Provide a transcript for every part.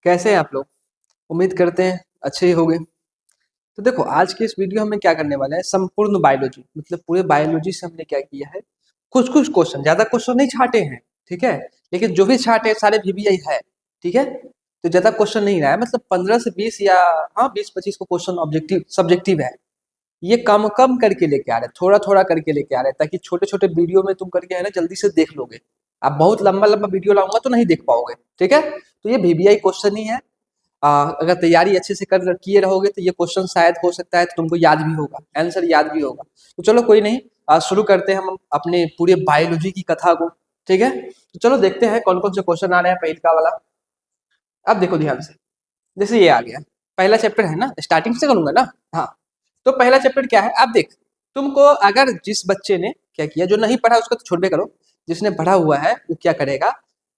कैसे हैं आप लोग? उम्मीद करते हैं अच्छे ही होंगे। तो देखो आज की इस वीडियो में क्या करने वाले हैं, संपूर्ण बायोलॉजी मतलब पूरे बायोलॉजी से हमने क्या किया है, कुछ-कुछ क्वेश्चन, ज़्यादा क्वेश्चन नहीं छाँटे हैं, ठीक है? लेकिन जो भी छाँटे हैं सारे वीवीआई है, ठीक है? तो ज़्यादा क्वेश्चन नहीं रहा है, मतलब 15 से 20 या हाँ 20-25 को क्वेश्चन ऑब्जेक्टिव सब्जेक्टिव है। ये कम-कम करके लेके आ रहे हैं, थोड़ा-थोड़ा करके लेके आ रहे हैं ताकि छोटे-छोटे वीडियो में तुम करके है ना जल्दी से देख लोगे। अब बहुत लंबा-लंबा वीडियो लाऊँगा तो नहीं देख पाओगे, ठीक है? तो ये वीवीआई क्वेश्चन ही है। अगर तैयारी अच्छे से कर किए रहोगे तो ये क्वेश्चन शायद हो सकता है तो तुमको याद भी होगा, आंसर याद भी होगा। तो चलो कोई नहीं, शुरू करते हैं हम अपने पूरे बायोलॉजी की कथा को, ठीक है? तो चलो देखते हैं कौन-कौन से क्वेश्चन आ रहे हैं पहिलका वाला। अब देखो ध्यान से, जैसे ये आ गया, पहला चैप्टर है ना, स्टार्टिंग से करूँगा ना? हाँ, तो पहला चैप्टर क्या है? अब देख, तुमको अगर जिस बच्चे ने क्या किया, जो नहीं पढ़ा उसका तो छोड़ करो, जिसने पढ़ा हुआ है वो क्या करेगा,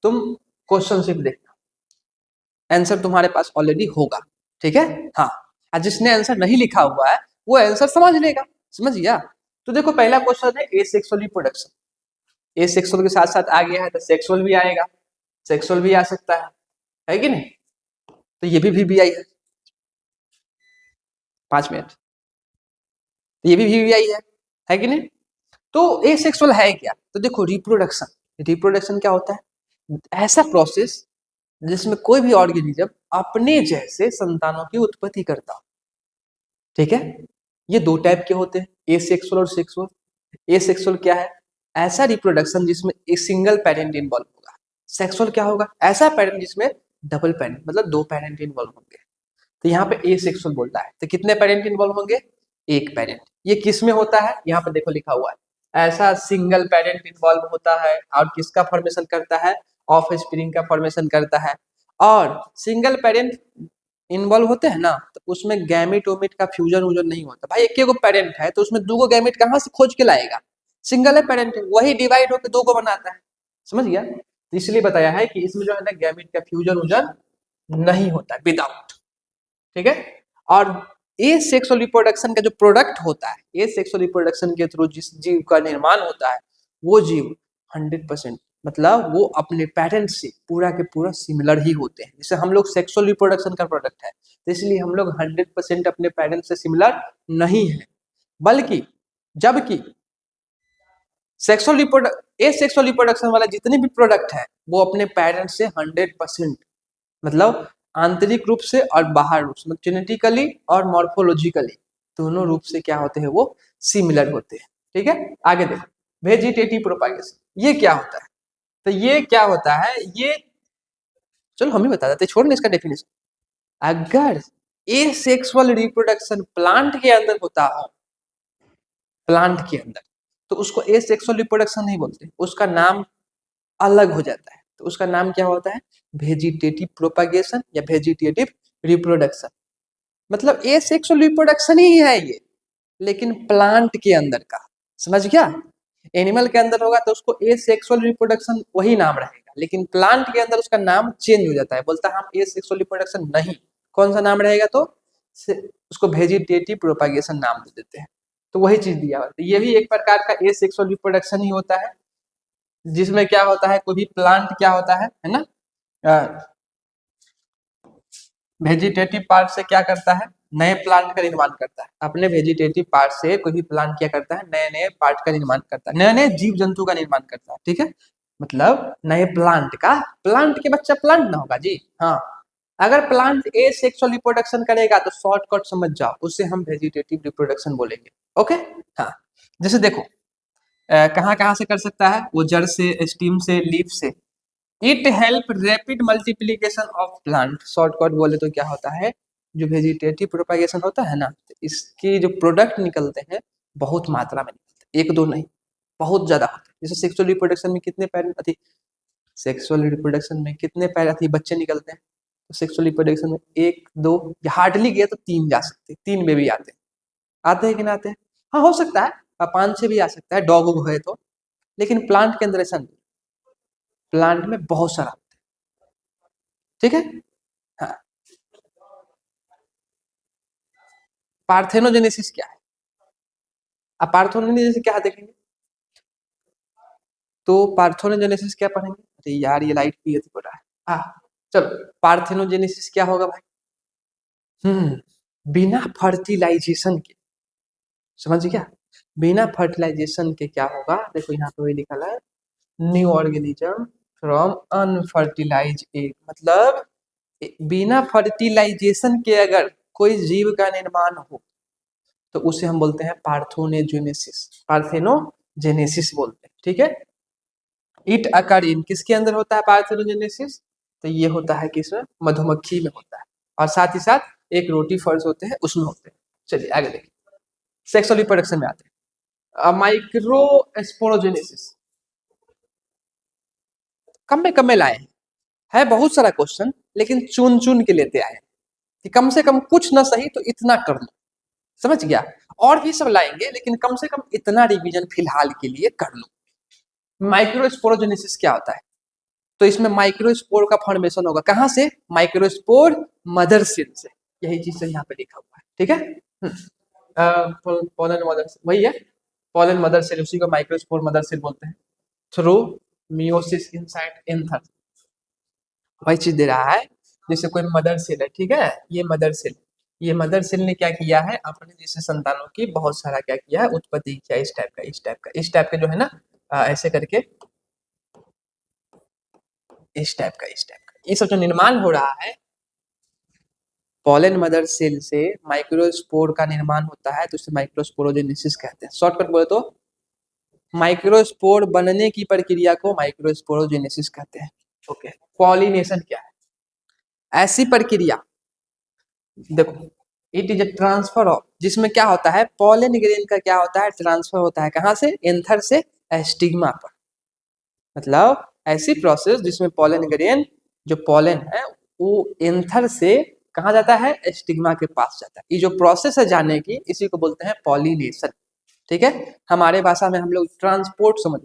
तुम क्वेश्चन सिर्फ देखना, आंसर तुम्हारे पास ऑलरेडी होगा, ठीक है? हाँ, और जिसने आंसर नहीं लिखा हुआ है वो आंसर समझ लेगा, समझ गया? तो देखो पहला क्वेश्चन है एसेक्सुअल रिप्रोडक्शन। एसेक्सुअल के साथ साथ आ गया है तो सेक्सुअल भी आएगा, सेक्सुअल भी आ सकता है कि नहीं? तो ये भी वीवीआई है। 5 मिनट, तो ये भी वीवीआई है कि नहीं? तो एसेक्सुअल है क्या? तो देखो रिप्रोडक्शन, रिप्रोडक्शन क्या होता है? ऐसा प्रोसेस जिसमें कोई भी ऑर्गेनिज्म अपने जैसे संतानों की उत्पत्ति करता हो, ठीक है? ये दो टाइप के होते हैं, एसेक्सुअल और सेक्सुअल। एसेक्सुअल क्या है? ऐसा रिप्रोडक्शन जिसमें एक सिंगल पेरेंट इन्वॉल्व होगा। सेक्सुअल क्या होगा? ऐसा पेरेंट जिसमें डबल पेरेंट मतलब दो पेरेंट इन्वॉल्व होंगे। तो यहाँ पे एसेक्सुअल बोलता है, तो कितने पेरेंट इन्वॉल्व होंगे? एक पेरेंट। ये किस में होता है? यहाँ पे देखो लिखा हुआ है, ऐसा सिंगल पेरेंट इन्वॉल्व होता है और किसका फॉर्मेशन करता है? ऑफ स्प्रिंग का फॉर्मेशन करता है। और सिंगल पेरेंट इन्वॉल्व होते हैं ना, तो उसमें गैमेट ओमेट का फ्यूजन वूजन नहीं होता। भाई एक गो पेरेंट है तो उसमें दो गो गैमेट कहाँ से खोज के लाएगा? सिंगल है पेरेंट है, वही डिवाइड होकर दो गो बनाता है, समझ गया? तो इसलिए बताया है कि इसमें जो है ना गैमेट का फ्यूजन वूजन नहीं होता विदाउट, ठीक है? और ए सेक्सुअल रिप्रोडक्शन का जो प्रोडक्ट होता है, ए सेक्सुअल रिप्रोडक्शन के थ्रू जिस जीव का निर्माण होता है, वो जीव 100% मतलब वो अपने पेरेंट्स से पूरा के पूरा सिमिलर ही होते हैं। जैसे हम लोग सेक्सुअल रिप्रोडक्शन का प्रोडक्ट है, तो इसलिए हम लोग 100% अपने पेरेंट्स से सिमिलर नहीं है, बल्कि जबकि सेक्सुअल रिप्रोडक्ट ए सेक्सुअल रिप्रोडक्शन वाला जितने भी प्रोडक्ट है वो अपने पेरेंट्स से 100% मतलब आंतरिक रूप से और बाहर रूप से मतलब जेनेटिकली और मॉर्फोलॉजिकली दोनों रूप से क्या होते हैं? वो सिमिलर होते हैं, ठीक है? आगे देखो, वेजिटेटिव प्रोपागेशन ये क्या होता है? तो ये क्या होता है? ये चलो हम ही बता देते, छोड़ ना इसका डेफिनेशन। अगर ए सेक्सुअल रिप्रोडक्शन प्लांट के अंदर होता हो, प्लांट के अंदर, तो उसको ए सेक्सुअल रिप्रोडक्शन नहीं बोलते, उसका नाम अलग हो जाता है। तो उसका नाम क्या होता है? वेजिटेटिव प्रोपागेशन या वेजिटेटिव रिप्रोडक्शन। मतलब ए सेक्सुअल रिप्रोडक्शन ही है ये, लेकिन प्लांट के अंदर का, समझ गया? एनिमल के अंदर होगा तो उसको ए सेक्सुअल रिप्रोडक्शन वही नाम रहेगा, लेकिन प्लांट के अंदर उसका नाम चेंज हो जाता है, बोलता है हम ए सेक्सुअल रिप्रोडक्शन नहीं। कौन सा नाम रहेगा? तो उसको वेजिटेटिव प्रोपागेशन नाम दे देते हैं। तो वही चीज दिया हुआ है। ये भी एक प्रकार का ए सेक्सुअल रिप्रोडक्शन ही होता है, जिसमें क्या होता है, कोई भी प्लांट क्या होता है ना, वेजिटेटिव पार्ट से क्या करता है? नए प्लांट का निर्माण करता है। अपने वेजिटेटिव पार्ट से कोई भी प्लांट क्या करता है? नए नए पार्ट का निर्माण करता है, नए नए जीव जंतु का निर्माण करता है, ठीक है? मतलब नए प्लांट का, प्लांट के बच्चा प्लांट ना होगा जी, हाँ। अगर प्लांट ए सेक्सुअल रिप्रोडक्शन करेगा तो शॉर्टकट समझ जाओ, उससे हम वेजिटेटिव रिप्रोडक्शन बोलेंगे, ओके? हाँ, जैसे देखो कहाँ कहाँ से कर सकता है वो? जड़ से, स्टीम से, लीफ से। It help rapid multiplication of plant. Shortcut बोले तो क्या होता है? जो वेजिटेटिव प्रोपागेशन होता है ना, तो इसके जो प्रोडक्ट निकलते हैं बहुत मात्रा में निकलते हैं, एक दो नहीं, बहुत ज्यादा होते हैं। जैसे सेक्सुअल रिप्रोडक्शन में कितने पैर अति सेक्सुअल रिप्रोडक्शन में कितने पैर अति बच्चे निकलते हैं? तो सेक्सुअल रिप्रोडक्शन में एक दो, हार्डली गया तो तीन जा सकते हैं, तीन बेबी आते हैं। आते हैं कि ना आते हैं? हाँ हो सकता है, 5-6 भी आ सकता है, डॉग वोग है तो। लेकिन प्लांट के अंदर ऐसा नहीं, प्लांट में बहुत सारा, ठीक है? हाँ, पार्थेनोजेनेसिस क्या है? अब पार्थेनोजेनेसिस क्या देखेंगे, तो पार्थेनोजेनेसिस क्या पढ़ेंगे? अरे यार ये लाइट की हो रहा है। हाँ, चलो, पार्थेनोजेनेसिस क्या होगा भाई? बिना फर्टिलाइजेशन के, समझ गया? बिना फर्टिलाइजेशन के क्या होगा? देखो यहाँ पे वही लिखा है, new organism from unfertilize egg, मतलब बिना फर्टिलाइजेशन के अगर कोई जीव का निर्माण हो तो उसे हम बोलते हैं पार्थेनोजेनेसिस, पार्थेनोजेनेसिस बोलते हैं, ठीक है। इट अकर इन, किसके अंदर होता है पार्थेनोजेनेसिस? तो ये होता है किसमें? मधुमक्खी में होता है, और साथ ही साथ एक रोटी फर्स होते हैं उसमें होते हैं। चलिए आगे देखिए, सेक्सुअल रिप्रोडक्शन में आते हैं। माइक्रो स्पोरोजेनेसिस कम में लाए हैं, है बहुत सारा क्वेश्चन, लेकिन चुन चुन के लेते आए हैं कि कम से कम कुछ ना सही तो इतना कर लो, समझ गया? और भी सब लाएंगे, लेकिन कम से कम इतना रिवीजन फिलहाल के लिए कर लो। माइक्रोस्पोरोजेनेसिस क्या होता है? तो इसमें माइक्रोस्पोर का फॉर्मेशन होगा, कहाँ से? माइक्रोस्पोर मदर सेल से, यही चीज यहाँ पे लिखा हुआ है, ठीक है। पोलन मदर सेल वही है, पोलन मदर सेल, उसी को माइक्रोस्पोर मदर सेल बोलते हैं। थ्रू मियोसिस इनसाइड एंथर, वही चीज दे रहा है। जैसे कोई मदर सेल है, ठीक है, ये मदर सेल, ये मदर सेल ने क्या किया है, अपने जैसे संतानों की बहुत सारा क्या किया है, उत्पत्ति किया, इस टाइप का, इस टाइप का, इस टाइप का जो है ना, ऐसे करके, इस टाइप का, इस टाइप का, ये सब जो निर्माण हो रहा है पॉलन मदर सेल से, माइक्रोस्पोर का निर्माण होता है, तो उसे माइक्रोस्पोरोजेनेसिस कहते हैं। शॉर्टकट बोले तो माइक्रोस्पोर बनने की प्रक्रिया को माइक्रोस्पोरोजेनेसिस कहते हैं। ओके, पॉलिनेशन क्या है? ऐसी प्रक्रिया, देखो, it is A transfer of, जिसमें क्या होता है, पॉलन ग्रेन का क्या होता है, ट्रांसफर होता है कहाँ से? एंथर से स्टिग्मा पर, मतलब ऐसी प्रोसेस जिसमें पॉलन ग्रेन, जो पॉलन है वो एंथर से कहाँ जाता है? स्टिग्मा के पास जाता है। ये जो प्रोसेस है जाने की, इसी को बोलते हैं पॉलिनेशन, ठीक है। हमारे भाषा में हम लोग ट्रांसपोर्ट समझ,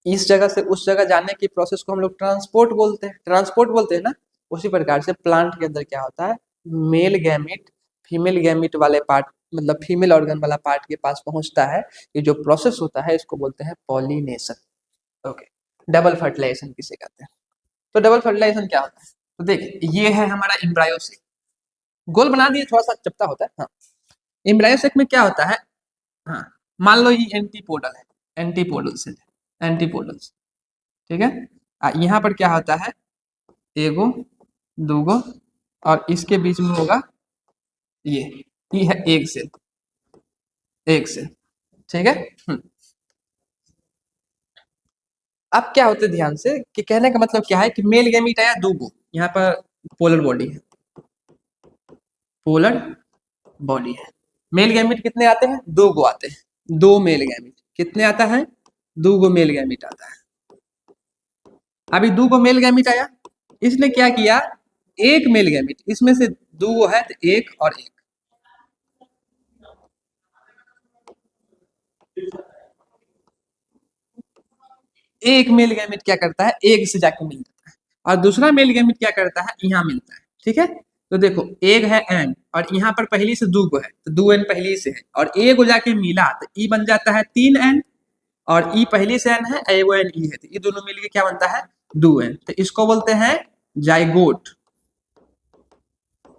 इस जगह से उस जगह जाने की प्रोसेस को हम लोग ट्रांसपोर्ट बोलते हैं, ट्रांसपोर्ट बोलते हैं ना। उसी प्रकार से प्लांट के अंदर क्या होता है, मेल गैमिट फीमेल गैमिट वाले पार्ट, मतलब फीमेल ऑर्गन वाला पार्ट के पास पहुंचता है, ये जो प्रोसेस होता है इसको बोलते हैं पॉलिनेशन। ओके, डबल फर्टिलाइजेशन किसे कहते हैं? तो डबल फर्टिलाइजेशन क्या होता है? तो देखिए, ये है हमारा एम्ब्रायोसेक, गोल बना दिए, थोड़ा सा चपटा होता है, हाँ। एम्ब्रायोसेक में क्या होता है, हाँ, मान लो ये एंटीपोडल है, एंटीपोडल से, एंटीपोडल्स, ठीक है। यहाँ पर क्या होता है, एगो, दूगो, और इसके बीच में होगा ये है एक सेल, एक सेल, ठीक है। अब क्या होता है, ध्यान से, कि कहने का मतलब क्या है कि मेल गैमीट आया दूगो, यहाँ पर पोलर बॉडी है, पोलर बॉडी है। मेल गैमीट कितने आते हैं? दो गो आते हैं, दो मेल गैमीट कितने आता है? दो गो मेल गैमीट आता है। अभी दो गो मेल गैमीट आया, इसने क्या किया, एक मेल गैमीट, इसमें से दो गो है तो एक और एक, एक मेल गैमीट क्या करता है, एग से जाके मिल जाता है, और दूसरा मेल गैमीट क्या करता है, यहाँ मिलता है, ठीक है। तो देखो, एक है एन, और यहाँ पर पहली से दो गो है, तो दो एन पहली से है, और ए को जाके मिला तो ई बन जाता है तीन एन, और ई पहली से एन है, ए वो एन ई है, तो ये दोनों मिलके क्या बनता है, दो एन, तो इसको बोलते हैं जाइगोट,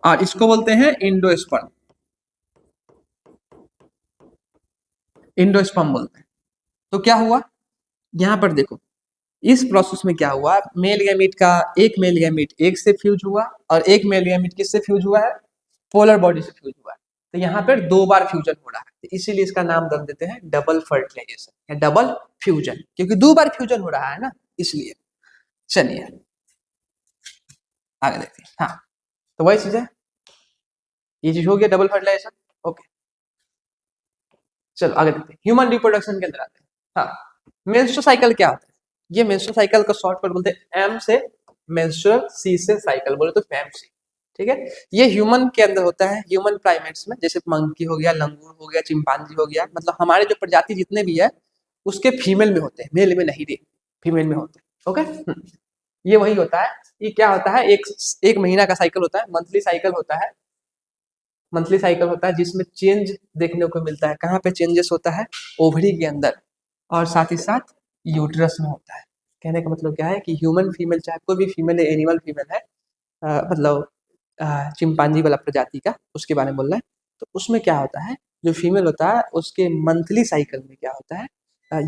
और इसको बोलते हैं इंडोस्पर्म, इंडोस्पर्म बोलते हैं। तो क्या हुआ, यहाँ पर देखो, इस प्रोसेस में क्या हुआ, मेल गैमीट का, एक मेल गैमीट एक से फ्यूज हुआ, और एक मेल गैमीट किससे फ्यूज हुआ है, पोलर बॉडी से फ्यूज हुआ है, तो यहाँ पर दो बार फ्यूजन हो रहा है, तो इसीलिए इसका नाम दे देते हैं डबल फर्टिलाइजेशन या डबल फ्यूजन, क्योंकि दो बार फ्यूजन हो रहा है ना, इसलिए। चलिए आगे देखते हैं, हाँ, तो वही चीज है, ये चीज हो गया डबल फर्टिलाइजेशन। ओके, चलो आगे देखते हैं, ह्यूमन रिप्रोडक्शन के अंदर आते हैं। हाँ, मेंस्ट्रुअल साइकिल क्या होता है? ये मेंस्ट्रुअल साइकिल का शॉर्टकट बोलते हैं एम से मेंस्ट्रुअल, सी से साइकिल, बोले तो फैम से, ठीक है। ये ह्यूमन के अंदर होता है, ह्यूमन प्राइमेट्स में, जैसे मंकी हो गया, लंगूर हो गया, चिंपांजी हो गया, मतलब हमारे जो प्रजाति जितने भी है उसके फीमेल में होते हैं, मेल में नहीं रे, फीमेल में होते हैं। ओके, ये वही होता है, ये क्या होता है, एक महीना का साइकिल होता है, मंथली साइकिल होता है, मंथली साइकिल होता है, जिसमें चेंज देखने को मिलता है। कहाँ पे चेंजेस होता है? ओवरी के अंदर, और साथ ही साथ यूट्रस में होता है। कहने का मतलब क्या है कि ह्यूमन फीमेल, चाहे कोई भी फीमेल है, एनिमल फीमेल है, मतलब चिंपांजी वाला प्रजाति का, उसके बारे में बोल रहे हैं। तो उसमें क्या होता है, जो फीमेल होता है उसके मंथली साइकिल में क्या होता है,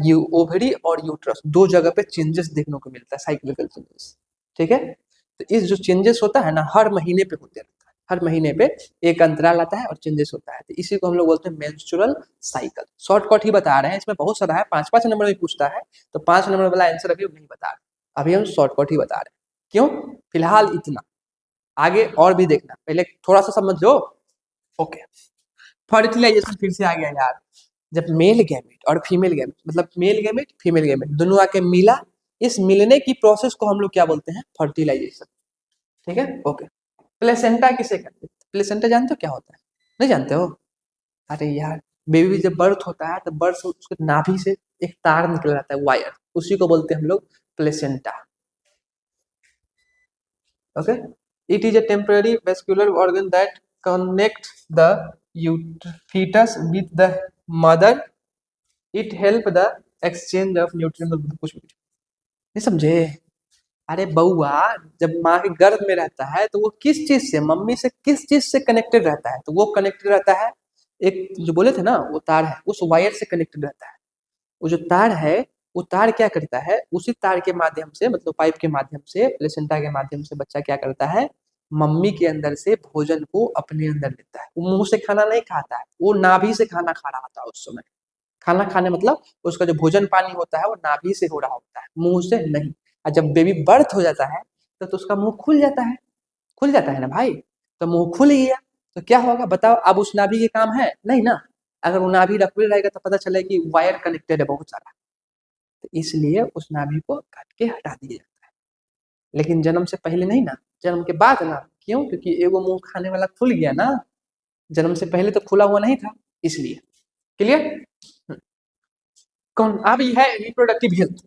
यू ओवरी और यूट्रस दो जगह पे चेंजेस देखने को मिलता है, साइक्लिकल चेंजेस। ठीक है, तो इस जो चेंजेस होता है ना, हर महीने पे होते रहता है, हर महीने पे एक अंतराल आता है और चेंजेस होता है, तो इसी को हम लोग बोलते हैं मेंस्ट्रुअल साइकिल। शॉर्टकट ही बता रहे हैं, इसमें बहुत सारा है, 5-5 नंबर में पूछता है, तो 5 नंबर वाला आंसर अभी हम नहीं बता रहे, अभी हम शॉर्टकट ही बता रहे हैं। क्यों? फिलहाल इतना, आगे और भी देखना, पहले थोड़ा सा समझ लो। ओके, फर्टिलाइजेशन फिर से आ गया यार। जब मेल गैमेट और फीमेल गैमेट, मतलब मेल गैमेट फीमेल गैमेट दोनों आके मिला, इस मिलने की प्रोसेस को हम लोग क्या बोलते हैं, फर्टिलाइजेशन। ठीक है, ओके। प्लेसेंटा किसे कहते हैं? प्लेसेंटा जानते हो क्या होता है? नहीं जानते हो? अरे यार, बेबी जब बर्थ होता है तो बर्थ से उसके नाभि से एक तार निकल जाता है, वायर, उसी को बोलते हैं हम लोग placenta. Okay, it is a temporary vascular organ that connects the fetus with the mother. It help the exchange of nutrients। कुछ भी नहीं समझे? अरे बउआ, जब माँ के गर्भ में रहता है तो वो किस चीज से, मम्मी से किस चीज से कनेक्टेड रहता है, तो वो कनेक्टेड रहता है, एक जो बोले थे ना वो तार है, उस वायर से कनेक्टेड रहता है। वो जो तार है, वो तार क्या करता है, उसी तार के माध्यम से, मतलब पाइप के माध्यम से, प्लेसेंटा के माध्यम से बच्चा क्या करता है, मम्मी के अंदर से भोजन को अपने अंदर लेता है। वो मुंह से खाना नहीं खाता है, वो नाभि से खाना खा रहा होता है उस समय। खाना खाने मतलब उसका जो भोजन पानी होता है वो नाभि से हो रहा होता है, मुंह से नहीं। और जब बेबी बर्थ हो जाता है तो उसका मुंह खुल जाता है, खुल जाता है ना भाई। तो मुंह खुल गया तो क्या होगा बताओ, अब उस नाभि के काम है नहीं ना। अगर वो नाभि रखते रहेगा तो पता चले कि वायर कनेक्टेड है बहुत सारा, तो इसलिए उस नाभि को काट के हटा दिया जाता है। लेकिन जन्म से पहले नहीं ना, जन्म के बाद ना। क्यों? क्योंकि एगो मुंह खाने वाला खुल गया ना, जन्म से पहले तो खुला हुआ नहीं था, इसलिए। क्लियर? कौन अब ये है रिप्रोडक्टिव हेल्थ?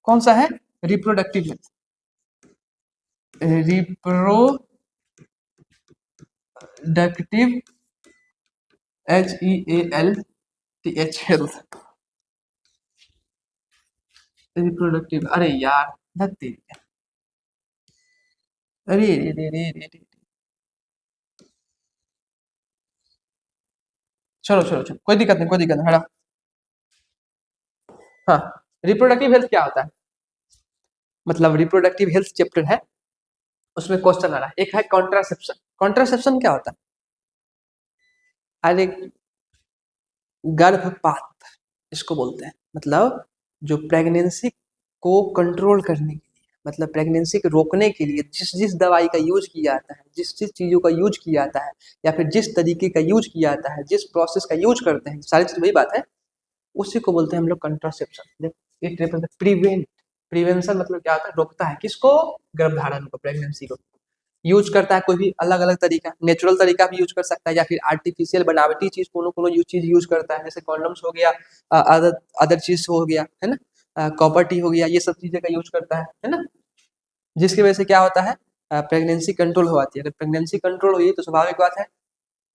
कौन सा है? Reproductive health. Reproductive, HEALTH, health. Reproductive, अरे यार धत्ती, अरे रे रे रे रे रे। चलो चलो चलो, कोई दिक्कत नहीं, कोई दिक्कत नहीं, हटा। हाँ, रिप्रोडक्टिव हेल्थ क्या होता है, मतलब रिप्रोडक्टिव हेल्थ चैप्टर है, उसमें क्वेश्चन आ रहा है, एक है कॉन्ट्रासेप्शन। कॉन्ट्रासेप्शन क्या होता है? अरे गर्भपात इसको बोलते हैं, मतलब जो प्रेगनेंसी को कंट्रोल करने के लिए, मतलब प्रेगनेंसी को रोकने के लिए जिस जिस दवाई का यूज किया जाता है, जिस जिस चीजों का यूज किया जाता है, या फिर जिस तरीके का यूज किया जाता है, जिस प्रोसेस का यूज करते हैं, सारी चीज वही बात है, उसी को बोलते हैं हम लोग contraception. It represent prevent, prevention मतलब क्या होता है, रोकता है किसको, गर्भधारण को, प्रेगनेंसी को। यूज करता है कोई भी अलग अलग तरीका, नेचुरल तरीका भी यूज कर सकता है, या फिर आर्टिफिशियल बनावटी चीज कोनो कोनो चीज यूज करता है, जैसे कॉन्डम्स हो गया, अदर अदर चीज हो गया, है ना, कॉपर टी हो गया, ये सब चीजें का यूज करता है ना। जिसकी वजह से क्या होता है, प्रेगनेंसी कंट्रोल हो जाती है। अगर प्रेगनेंसी कंट्रोल हुई तो स्वाभाविक बात है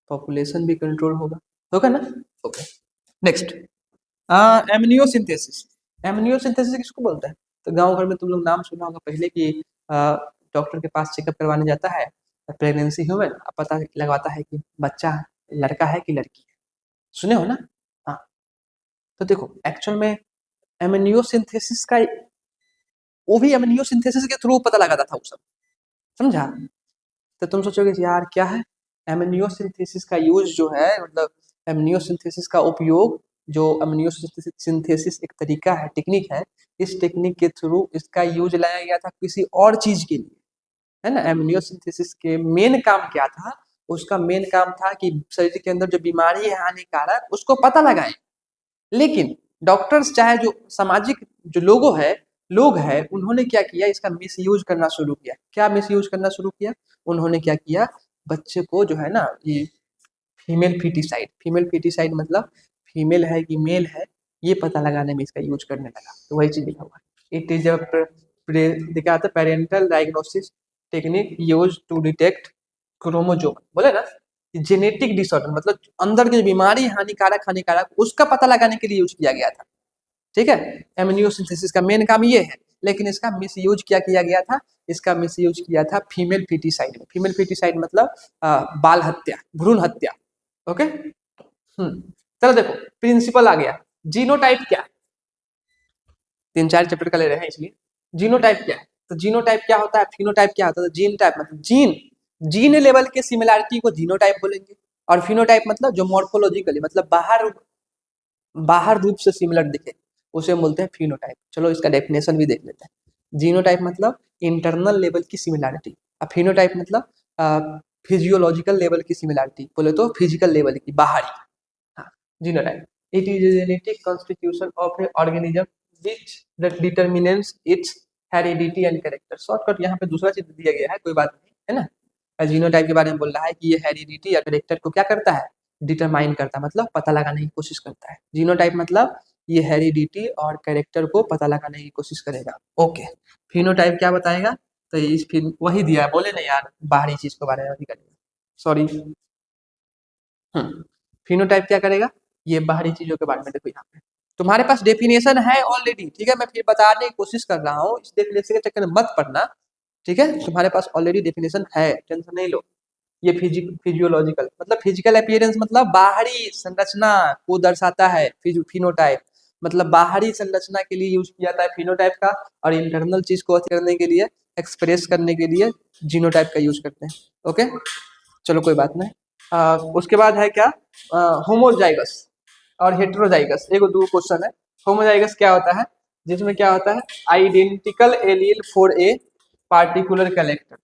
पॉपुलेशन भी कंट्रोल होगा, होगा ना। Okay, next, एमनियोसिंथेसिस। एमनियोसिंथेसिस किसको बोलते हैं? तो गांव घर में तुम लोग नाम सुना होगा पहले कि डॉक्टर के पास चेकअप करवाने जाता है प्रेगनेंसी ह्यूमन, पता लगवाता है कि बच्चा लड़का है कि लड़की है। सुने हो ना? हाँ, तो देखो एक्चुअल में एमनियोसिंथेसिस का, वो भी एमनियोसिंथेसिस के थ्रू पता लगाता था वो सब, समझा? तो तुम सोचोगे कि यार क्या है, एमनियोसिंथेसिस का यूज जो है, मतलब एमनियोसिंथेसिस का उपयोग, जो एमनियोसिंथेसिस एक तरीका है, टेक्निक है, इस टेक्निक के थ्रू इसका यूज लाया गया था किसी और चीज के लिए, है ना। एमनियोसिंथेसिस के मेन काम क्या था, उसका मेन काम था कि शरीर के अंदर जो बीमारी है हानिकारक, उसको पता लगाएं। लेकिन डॉक्टर्स चाहे जो सामाजिक जो लोग है, उन्होंने क्या किया, इसका मिस यूज करना शुरू किया। क्या मिस यूज करना शुरू किया? उन्होंने क्या किया, बच्चे को जो है ना, ये फीमेल फीटिसाइड, फीमेल फीटिसाइड मतलब फीमेल है कि मेल है, ये पता लगाने में इसका यूज करने लगा। तो वही चीज लिखा हुआ है, इट इज दिखा था parental diagnosis technique use to detect chromosome, बोले ना जेनेटिक डिसऑर्डर, मतलब अंदर की जो बीमारी हानिकारक हानिकारक उसका पता लगाने के लिए यूज किया गया था। ठीक है, एमनियोसिंथेसिस का मेन काम ये है लेकिन इसका मिस यूज क्या किया गया था, इसका मिस यूज किया था फीमेल फीटिसाइड में। फीमेल फीटिसाइड मतलब बाल हत्या, भ्रूण हत्या। ओके, चलो देखो प्रिंसिपल आ गया। जीनोटाइप क्या, 3-4 चैप्टर का ले रहे हैं इसलिए। जीनोटाइप क्या है, तो जीनोटाइप क्या होता है, फिनोटाइप क्या होता है। तो जीन टाइप मतलब जीन लेवल के सिमिलैरिटी को जीनोटाइप बोलेंगे, और फिनोटाइप मतलब जो मॉर्फोलॉजिकली मतलब बाहर रूप से सिमिलर दिखे उसे बोलते हैं फिनोटाइप। चलो इसका डेफिनेशन भी देख लेते हैं। जीनोटाइप मतलब इंटरनल लेवल की सिमिलैरिटी, और फिनोटाइप मतलब फिजियोलॉजिकल लेवल की सिमिलैरिटी, बोले तो फिजिकल लेवल की बाहरी। हाँ, genotype it is a genetic constitution of a organism which determines its heredity and character. Shortcut यहाँ पे दूसरा चीज दिया गया है, कोई बात नहीं है ना। जीनोटाइप के बारे में बोल रहा है कि ये हेरिडिटी या कैरेक्टर को क्या करता है, डिटरमाइन करता है, मतलब पता लगाने की कोशिश करता है। जीनोटाइप मतलब ये हेरिडिटी और कैरेक्टर को पता लगाने की कोशिश करेगा। ओके, फिनोटाइप क्या बताएगा, तो इस फिर वही दिया है, बोले ना यार बाहरी चीज के बारे में वही करेगा, सॉरी। फिनोटाइप क्या करेगा, ये बाहरी चीजों के बारे में। देखो यहाँ पे तुम्हारे पास डेफिनेशन है ऑलरेडी, ठीक है, मैं फिर बताने की कोशिश कर रहा हूँ, इस डेफिनेशन के चक्कर में मत पढ़ना, ठीक है। तुम्हारे पास ऑलरेडी डेफिनेशन है, टेंशन नहीं लो। ये फिजियोलॉजिकल मतलब फिजिकल अपीयरेंस मतलब बाहरी संरचना को दर्शाता है। फिनोटाइप मतलब बाहरी संरचना के लिए यूज किया जाता है फिनोटाइप का, और इंटरनल चीज को करने के लिए, एक्सप्रेस करने के लिए जीनोटाइप का यूज करते हैं। ओके, चलो कोई बात नहीं। उसके बाद है क्या, होमोजाइगस और हेट्रोजाइगस। एक दो क्वेश्चन है। होमोजाइगस क्या होता है, जिसमें क्या होता है, identical allele for a particular character.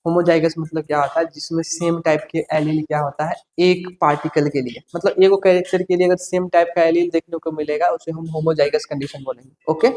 Homozygous मतलब क्या होता है, जिसमें सेम टाइप के एलील क्या होता है एक पार्टिकल के लिए, मतलब एक कैरेक्टर के लिए अगर सेम टाइप का एलील देखने को मिलेगा उसे हम होमोजाइगस कंडीशन बोलेंगे। ओके,